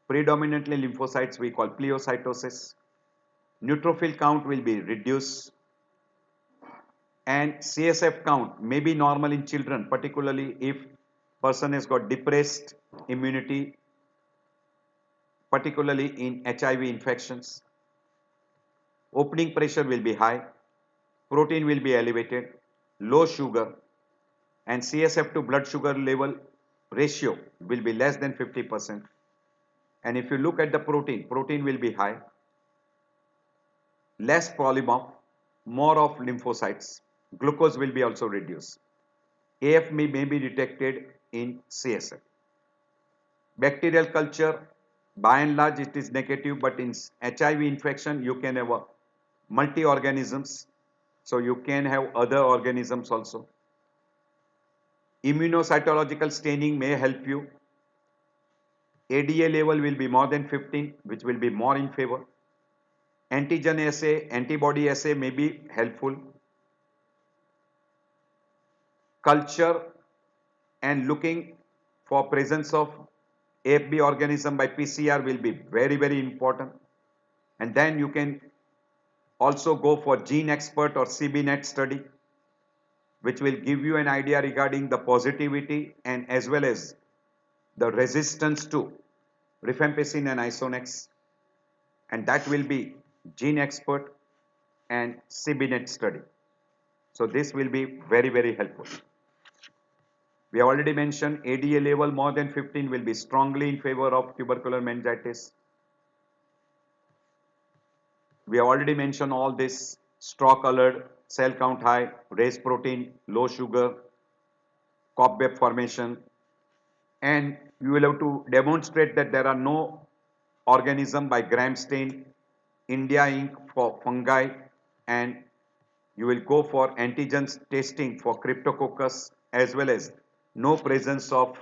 Predominantly lymphocytes we call pleocytosis. Neutrophil count will be reduced, and CSF count may be normal in children, particularly if person has got depressed immunity, particularly in HIV infections. Opening pressure will be high, protein will be elevated, low sugar, and CSF to blood sugar level ratio will be less than 50%. And if you look at the protein, protein will be high, less polymorph, more of lymphocytes. Glucose will be also reduced. AF may be detected in CSF. Bacterial culture, by and large it is negative, but in HIV infection you can have multi-organisms, so you can have other organisms also. Immunocytological staining may help you. ADA level will be more than 15, which will be more in favor. Antigen assay, antibody assay may be helpful. Culture and looking for presence of AFB organism by PCR will be very important. And then you can also go for gene expert or CBNet study, which will give you an idea regarding the positivity and as well as the resistance to rifampicin and Isonex, and that will be gene expert and CBNet study. So this will be very helpful. We have already mentioned ADA level more than 15 will be strongly in favor of tubercular meningitis. We have already mentioned all this: straw colored, cell count high, raised protein, low sugar, cobweb formation, and you will have to demonstrate that there are no organism by gram stain, India ink for fungi, and you will go for antigens testing for cryptococcus, as well as no presence of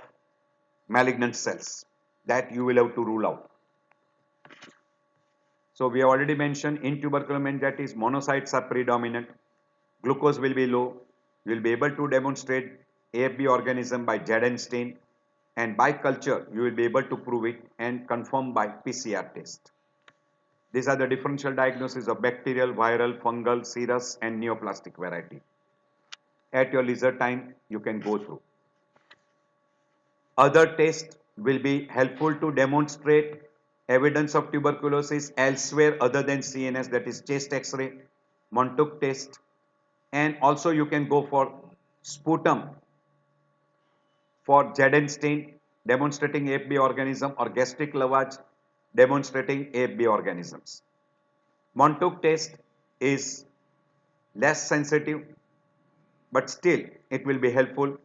malignant cells, that you will have to rule out. So we have already mentioned in tubercular meningitis monocytes are predominant, glucose will be low, you will be able to demonstrate AFB organism by ZN stain, and by culture you will be able to prove it and confirm by PCR test. These are the differential diagnoses of bacterial, viral, fungal, serous and neoplastic variety. At your leisure time, you can go through. Other tests will be helpful to demonstrate evidence of tuberculosis elsewhere other than CNS, that is chest X-ray, Montauk test, and also you can go for sputum for ZN stain demonstrating AFB organism or gastric lavage demonstrating AFB organisms. Montauk test is less sensitive, but still it will be helpful.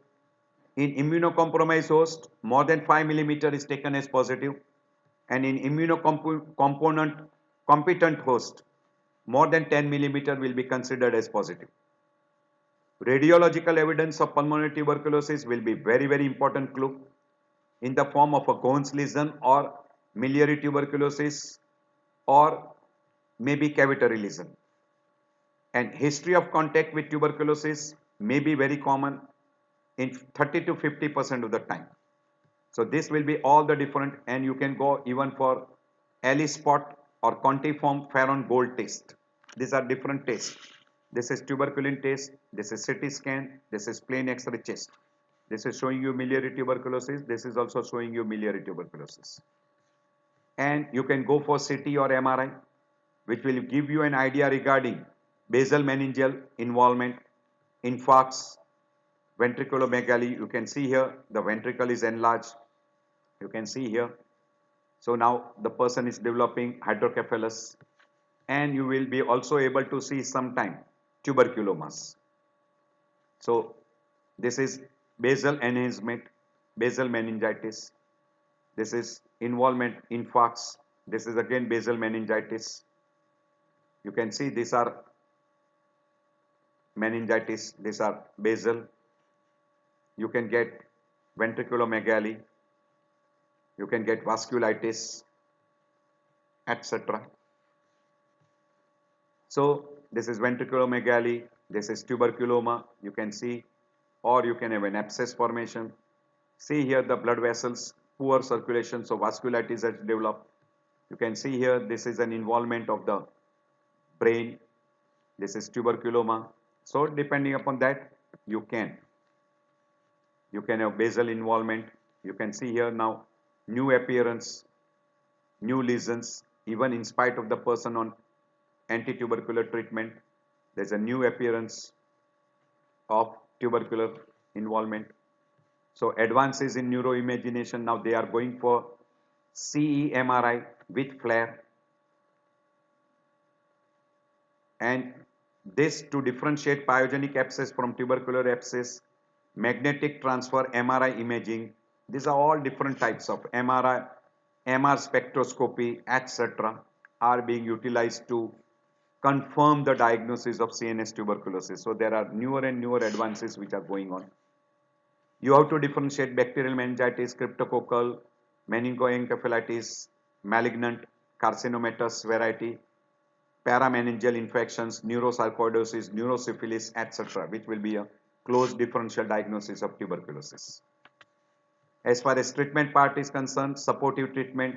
In immunocompromised host, more than 5 mm is taken as positive, and in immunocompetent host, more than 10 mm will be considered as positive. Radiological evidence of pulmonary tuberculosis will be very important clue in the form of a Gohn's lesion or miliary tuberculosis or maybe cavitary lesion. And history of contact with tuberculosis may be very common in 30 to 50% of the time. So this will be all the different, and you can go even for ELISpot or Contiform Ferron Gold test. These are different tests. This is tuberculin test, this is CT scan, this is plain X-ray chest. This is showing you miliary tuberculosis, this is also showing you miliary tuberculosis. And you can go for CT or MRI, which will give you an idea regarding basal meningeal involvement, infarcts, ventriculomegaly. You can see here the ventricle is enlarged. You can see here. So now the person is developing hydrocephalus, and you will be also able to see sometime tuberculomas. So this is basal enhancement, basal meningitis. This is involvement infarcts. This is again basal meningitis. You can see these are meningitis, these are basal. You can get ventriculomegaly, you can get vasculitis, etc. So this is ventriculomegaly, this is tuberculoma, you can see, or you can have an abscess formation. See here the blood vessels, poor circulation, so vasculitis has developed. You can see here this is an involvement of the brain, this is tuberculoma. So depending upon that, you can have basal involvement. You can see here now new appearance, new lesions, even in spite of the person on anti-tubercular treatment, there's a new appearance of tubercular involvement. So advances in neuroimagination, now they are going for CE-MRI with flare, and this to differentiate pyogenic abscess from tubercular abscess, magnetic transfer, MRI imaging. These are all different types of MRI, MR spectroscopy, etc. are being utilized to confirm the diagnosis of CNS tuberculosis. So there are newer and newer advances which are going on. You have to differentiate bacterial meningitis, cryptococcal, meningoencephalitis, malignant, carcinomatous variety, parameningeal infections, neurosarcoidosis, neurosyphilis, etc., which will be a close differential diagnosis of tuberculosis. As far as treatment part is concerned, supportive treatment,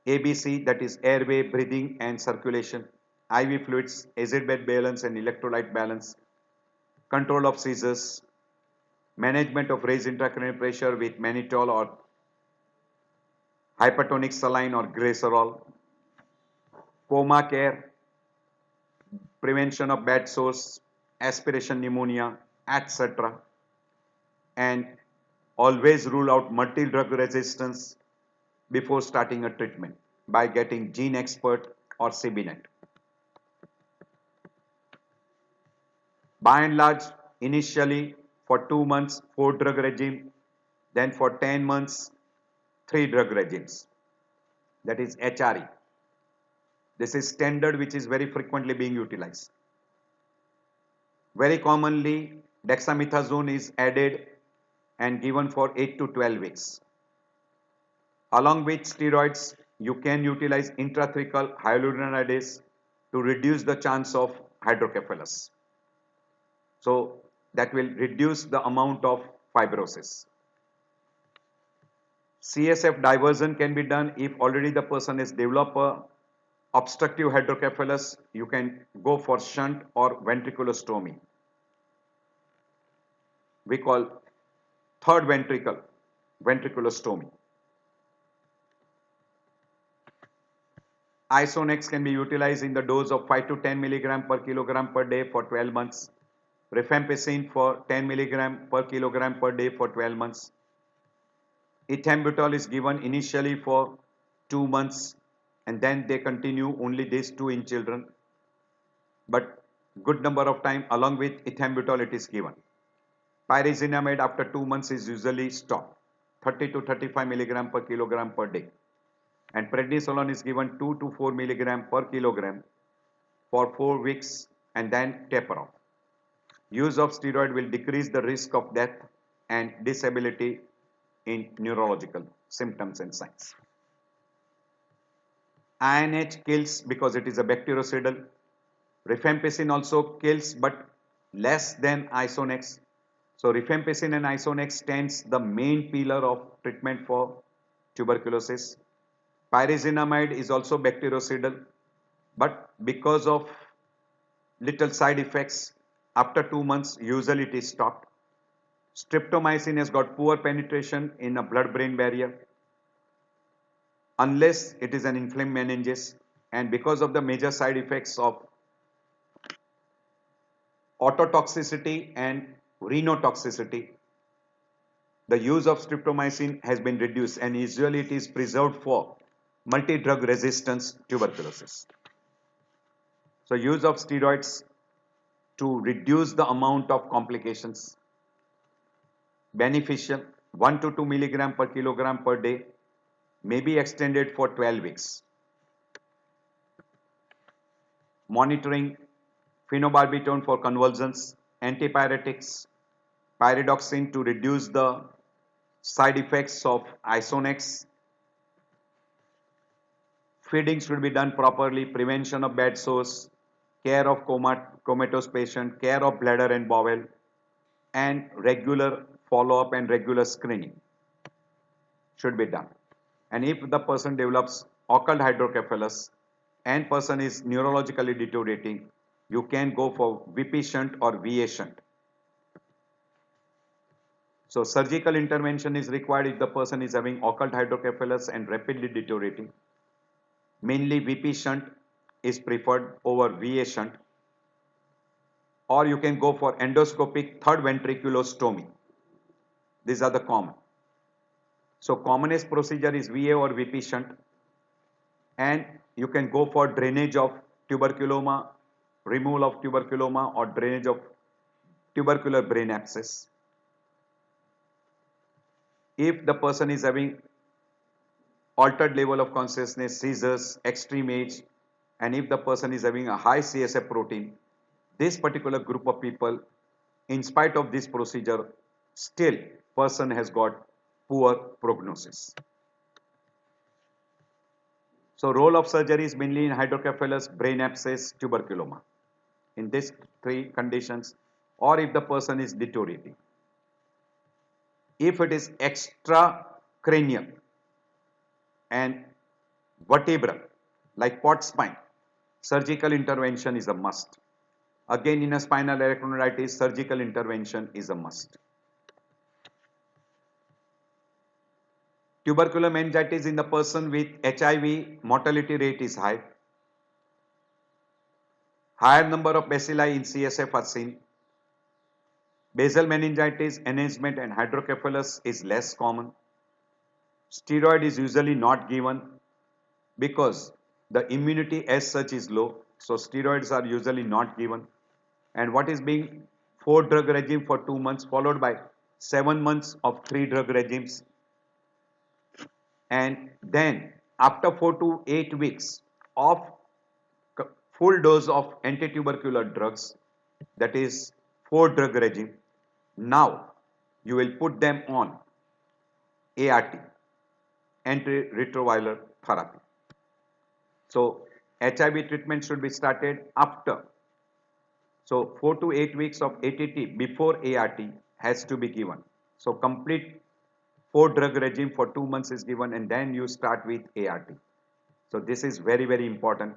ABC, that is airway, breathing and circulation, IV fluids, acid bed balance and electrolyte balance, control of seizures, management of raised intracranial pressure with mannitol or hypertonic saline or glycerol, coma care, prevention of bed sores, aspiration pneumonia, etc. And always rule out multi-drug resistance before starting a treatment by getting gene expert or CBNet. By and large, initially for 2 months 4 drug regime, then for 10 months 3 drug regimes, that is HRE. This is standard which is very frequently being utilized. Very commonly dexamethasone is added and given for 8 to 12 weeks. Along with steroids, you can utilize intrathecal hyaluronidase to reduce the chance of hydrocephalus. So that will reduce the amount of fibrosis. CSF diversion can be done if already the person has developed a obstructive hydrocephalus. You can go for shunt or ventriculostomy. We call third ventriculostomy. Isonex can be utilized in the dose of 5 to 10 milligram per kilogram per day for 12 months. Rifampicin for 10 milligram per kilogram per day for 12 months. Ethambutol is given initially for 2 months and then they continue only these two in children. But good number of time along with ethambutol it is given. Pyrazinamide after 2 months is usually stopped. 30 to 35 milligram per kilogram per day. And prednisolone is given 2 to 4 milligram per kilogram for 4 weeks and then taper off. Use of steroid will decrease the risk of death and disability in neurological symptoms and signs. INH kills because it is a bactericidal. Rifampicin also kills but less than Isonex. So rifampicin and Isonex stands the main pillar of treatment for tuberculosis. Pyrazinamide is also bactericidal, but because of little side effects, after 2 months usually it is stopped. Streptomycin has got poor penetration in a blood-brain barrier unless it is an inflamed meninges, and because of the major side effects of ototoxicity and rhinotoxicity, the use of streptomycin has been reduced and usually it is preserved for multi-drug resistance tuberculosis. So use of steroids to reduce the amount of complications. Beneficial 1 to 2 milligram per kilogram per day may be extended for 12 weeks. Monitoring phenobarbital for convulsions, antipyretics, pyridoxine to reduce the side effects of Isonex. Feeding should be done properly, prevention of bed sores, care of comatose patient, care of bladder and bowel, and regular follow-up and regular screening should be done. And if the person develops occult hydrocephalus and person is neurologically deteriorating, you can go for VP shunt or VA shunt. So surgical intervention is required if the person is having occult hydrocephalus and rapidly deteriorating. Mainly VP shunt is preferred over VA shunt, or you can go for endoscopic third ventriculostomy. These are the common. So commonest procedure is VA or VP shunt, and you can go for drainage of tuberculoma, removal of tuberculoma, or drainage of tubercular brain abscess. If the person is having altered level of consciousness, seizures, extreme age, and if the person is having a high CSF protein, this particular group of people, in spite of this procedure, still person has got poor prognosis. So role of surgery is mainly in hydrocephalus, brain abscess, tuberculoma. In these three conditions, or if the person is deteriorating. If it is extracranial and vertebral, like pot spine, surgical intervention is a must. Again, in a spinal arachnoiditis, surgical intervention is a must. Tubercular meningitis in the person with HIV, mortality rate is high. Higher number of bacilli in CSF are seen. Basal meningitis, enhancement and hydrocephalus is less common. Steroid is usually not given because the immunity as such is low. So steroids are usually not given. And what is being 4-drug regime for 2 months followed by 7 months of 3-drug regimes. And then after 4 to 8 weeks of full dose of anti-tubercular drugs, that is 4-drug regime, now you will put them on ART, antiretroviral therapy. So HIV treatment should be started after So 4 to 8 weeks of ATT before ART has to be given. So complete 4 drug regime for 2 months is given, and then you start with ART. So this is very, very important.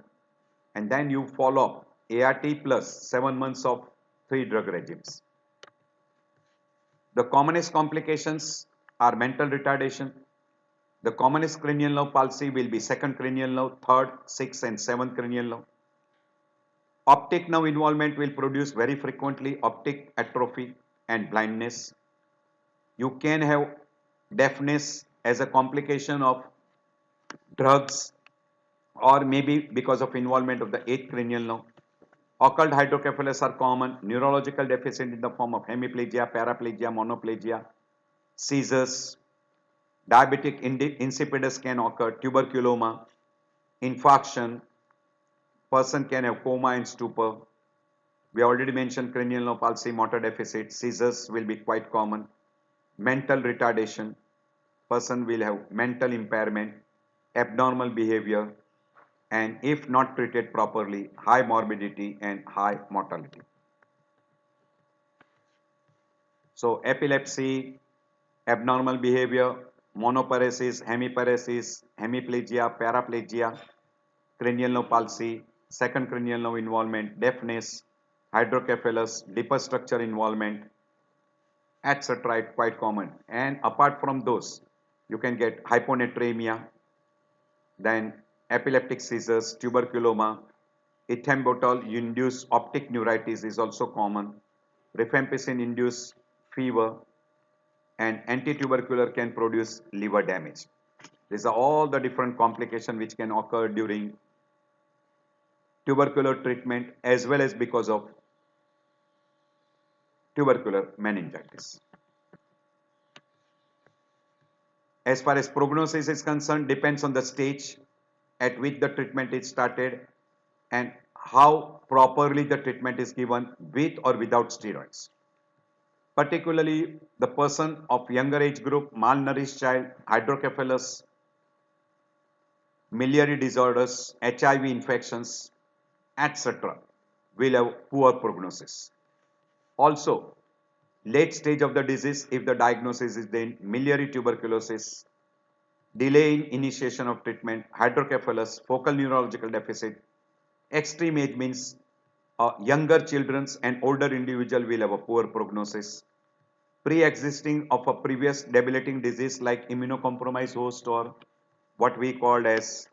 And then you follow up ART plus 7 months of 3 drug regimes. The commonest complications are mental retardation. The commonest cranial nerve palsy will be second cranial nerve, third, sixth and seventh cranial nerve. Optic nerve involvement will produce very frequently optic atrophy and blindness. You can have deafness as a complication of drugs or maybe because of involvement of the 8th cranial nerve. Occult hydrocephalus are common. Neurological deficit in the form of hemiplegia, paraplegia, monoplegia, seizures. Diabetic insipidus can occur. Tuberculoma, infarction. Person can have coma and stupor. We already mentioned cranial nerve palsy, motor deficit. Seizures will be quite common. Mental retardation. Person will have mental impairment, abnormal behavior, and if not treated properly, high morbidity and high mortality. So epilepsy, abnormal behavior, monoparesis, hemiparesis, hemiplegia, paraplegia, cranial nerve palsy, second cranial nerve involvement, deafness, hydrocephalus, deeper structure involvement, etc. quite common. And apart from those, you can get hyponatremia, then epileptic seizures, tuberculoma, ethambutol-induced optic neuritis is also common, rifampicin-induced fever, and antitubercular can produce liver damage. These are all the different complications which can occur during tubercular treatment as well as because of tubercular meningitis. As far as prognosis is concerned, depends on the stage at which the treatment is started and how properly the treatment is given with or without steroids. Particularly the person of younger age group, malnourished child, hydrocephalus, miliary disorders, HIV infections, etc. will have poor prognosis. Also, late stage of the disease, if the diagnosis is then miliary tuberculosis, delay in initiation of treatment, hydrocephalus, focal neurological deficit, extreme age means younger children and older individual will have a poor prognosis. Pre-existing of a previous debilitating disease like immunocompromised host or what we called as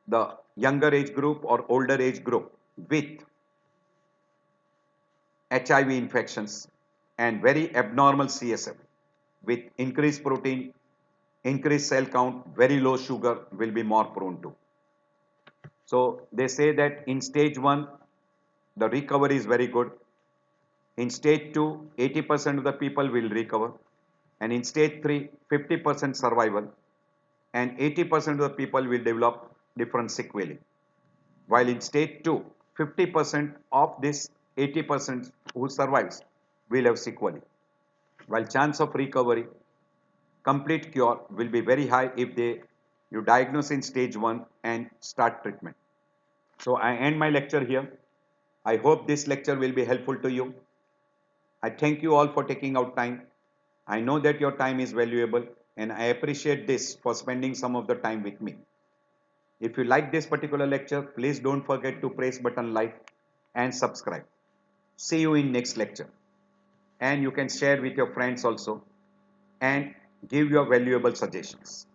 the younger age group or older age group with HIV infections and very abnormal CSF with increased protein, increased cell count, very low sugar will be more prone to. So they say that in stage 1, the recovery is very good. In stage 2, 80% of the people will recover. And in stage 3, 50% survival. And 80% of the people will develop different sequelae. While in stage 2, 50% of this 80% who survives will have sequelae. While chance of recovery, complete cure will be very high if you diagnose in stage 1 and start treatment. So I end my lecture here. I hope this lecture will be helpful to you. I thank you all for taking out time. I know that your time is valuable and I appreciate this for spending some of the time with me. If you like this particular lecture, please don't forget to press button like and subscribe. See you in next lecture. And you can share with your friends also and give your valuable suggestions.